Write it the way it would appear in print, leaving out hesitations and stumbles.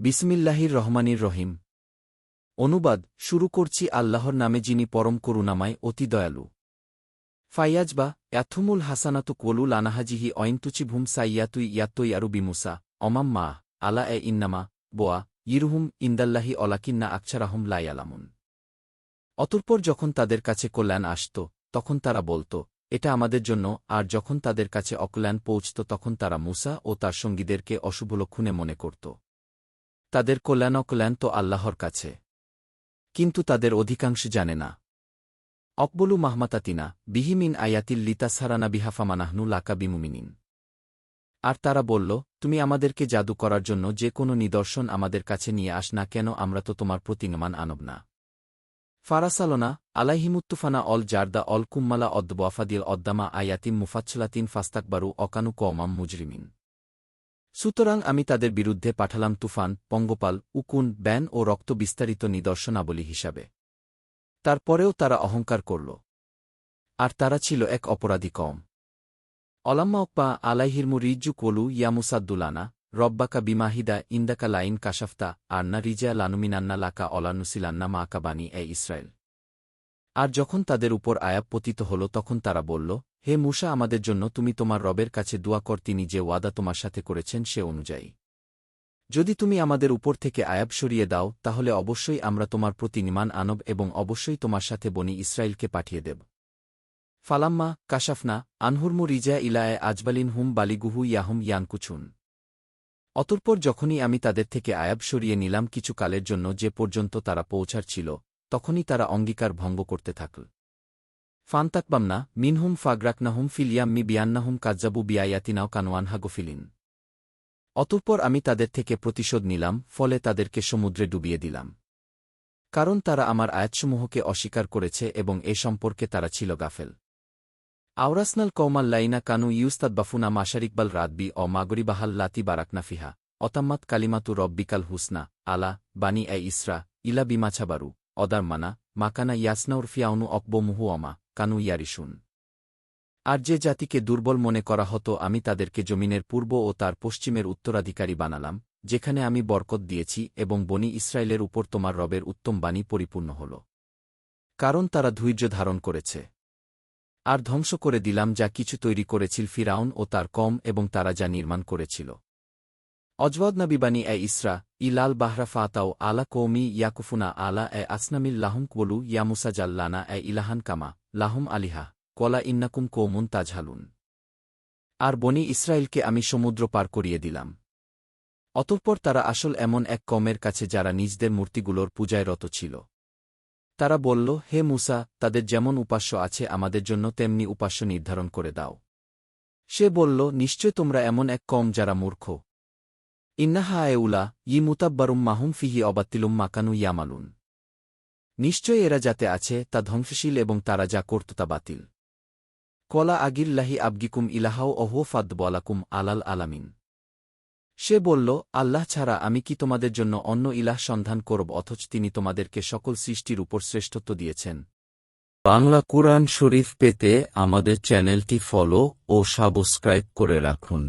বিসমিল্লাহির রহমানির রহিম। অনুবাদ শুরু করছি আল্লাহর নামে যিনি পরম করুণাময় অতি দয়ালু। ফাইয়াজ বা অ্যাথুমুল হাসানাতু কোলু লানাহাজিহি অইনতুচিভুম সাইয়াতুই ইয়াত্তই আরু বিমুসা অমাম মা আলা ইন্নামা বোয়া ইরহুম ইন্দাল্লাহি অলাকিন্না আকছারাহুম লায়ালামুন। অতঃপর যখন তাদের কাছে কল্যাণ আসত তখন তারা বলত, এটা আমাদের জন্য, আর যখন তাদের কাছে অকল্যাণ পৌঁছত তখন তারা মূসা ও তার সঙ্গীদেরকে অশুভলক্ষণে মনে করত। তাদের কল্যাণ অকল্যাণ তো আল্লাহর কাছে, কিন্তু তাদের অধিকাংশ জানে না। অকবলু মাহমাতাতিনা বিহিমিন আয়াতিল লিতাসহারানা বিহাফামানাহনু লাকা বিমুমিনিন। আর তারা বলল, তুমি আমাদেরকে জাদু করার জন্য যে কোনো নিদর্শন আমাদের কাছে নিয়ে আস না কেন, আমরা তো তোমার প্রতি ঈমান আনব না। ফারাসালনা আলাইহিমুত্তুফানা অল জারদা অল কুম্মালা অদ্দবাফাদিল অদ্দামা আয়াতিম মুফাচ্ছলাতিন ফাস্তাকবারু অকানু কওমাম মুজরিমিন। সুতরাং আমি তাদের বিরুদ্ধে পাঠালাম তুফান, পঙ্গপাল, উকুন, ব্যান ও রক্ত বিস্তারিত নিদর্শনাবলী হিসাবে। তারপরেও তারা অহংকার করল, আর তারা ছিল এক অপরাধী কম। অলাম্মা ওকপা আলাইহিরমু রিজ্জু কোলু ইয়ামুসাদ্দুলানা রব্বাকা বিমাহিদা ইন্দাকা লাইন কাশাফতা আন্না রিজা লানুমিনান্না লাকা অলানুসিলান্না মাকা বানি ইসরায়েল। আর যখন তাদের উপর আয়াব পতিত হল তখন তারা বলল, হে মূসা, আমাদের জন্য তুমি তোমার রবের কাছে দোয়া কর, তিনি যে ওয়াদা তোমার সাথে করেছেন সে অনুযায়ী। যদি তুমি আমাদের উপর থেকে আয়াব সরিয়ে দাও তাহলে অবশ্যই আমরা তোমার প্রতি ঈমান আনব এবং অবশ্যই তোমার সাথে বনি ইসরায়েলকে পাঠিয়ে দেব। ফালাম্মা কাশাফনা আনহুরমু রিজা ইলায়ে আজবালিন হুম বালিগুহু ইয়াহুম ইয়ানকুছুন। অতঃপর যখনই আমি তাদের থেকে আয়াব সরিয়ে নিলাম কিছু কালের জন্য, যে পর্যন্ত তারা পৌঁছার ছিল, তখনই তারা অঙ্গীকার ভঙ্গ করতে থাকল। ফান্তাকবামনা মিনহুম ফাগরাকনাহুম ফিলিয়াম্মি বিয়ান্নাহুম কাজ্জাবু বিয়ায়াতিনাও কানোয়ানহা গফিলিন। অতঃপর আমি তাদের থেকে প্রতিশোধ নিলাম, ফলে তাদেরকে সমুদ্রে ডুবিয়ে দিলাম, কারণ তারা আমার আয়াতসমূহকে অস্বীকার করেছে এবং এ সম্পর্কে তারা ছিল গাফেল। আওরাসনাল কওমাল্লাইনা কানু ইউস্তাদবাফুনা মাশারিকবাল রাতবি মাগরিবাহাল লাতি বারাকনাফিহা অতাম্মাত কালিমাতু রব্বিকাল হুসনা আলা বানি ইসরা ইলা বিমাছাবারু অদারমানা মাকানা ইয়াসনাউর ফিয়াউনু অকবমুহু অমা কানু ইয়ারিশুন। আর যে জাতিকে দুর্বল মনে করা হতো আমি তাদেরকে জমিনের পূর্ব ও তার পশ্চিমের উত্তরাধিকারী বানালাম, যেখানে আমি বরকত দিয়েছি, এবং বনি ইসরায়েলের উপর তোমার রবের উত্তম বাণী পরিপূর্ণ হল, কারণ তারা ধৈর্য ধারণ করেছে। আর ধ্বংস করে দিলাম যা কিছু তৈরি করেছিল ফিরাউন ও তার কম এবং তারা যা নির্মাণ করেছিল। অজওয়াদনাবি বানি ইসরা ইলাল বাহরা ফাতাও আলা কৌমি ইয়াকুফুনা আলা আসনামিল লাহুম কবলু ইয়ামুসা জাল্লানা ইলাহান কামা লাহুম আলিহা কলা ইন্নাকুম কৌমুন তাজহালুন। আর বনি ইসরায়েলকে আমি সমুদ্র পার করিয়ে দিলাম। অতঃপর তারা আসল এমন এক কমের কাছে যারা নিজদের মূর্তিগুলোর পূজায় রত ছিল। তারা বলল, হে মূসা, তাদের যেমন উপাস্য আছে আমাদের জন্য তেমনি উপাস্য নির্ধারণ করে দাও। সে বলল, নিশ্চয় তোমরা এমন এক কম যারা মূর্খ। ইন্নাহা এউলা ই মুতাব্বারুম মাহুম ফিহি অবাত্তিলুম মাকানু ইয়ামালুন। নিশ্চয় এরা যাতে আছে তা ধ্বংসশীল এবং তারা যা করত তা বাতিল। কলা আগিল্লাহি আবগিকুম ইলাহাও অহো ফাদ্দবলাকুম আলাল আলামিন। সে বলল, আল্লাহ ছাড়া আমি কি তোমাদের জন্য অন্য ইলাহ সন্ধান করব, অথচ তিনি তোমাদেরকে সকল সৃষ্টির উপর শ্রেষ্ঠত্ব দিয়েছেন। বাংলা কুরআন শরীফ পেতে আমাদের চ্যানেলটি ফলো ও সাবস্ক্রাইব করে রাখুন।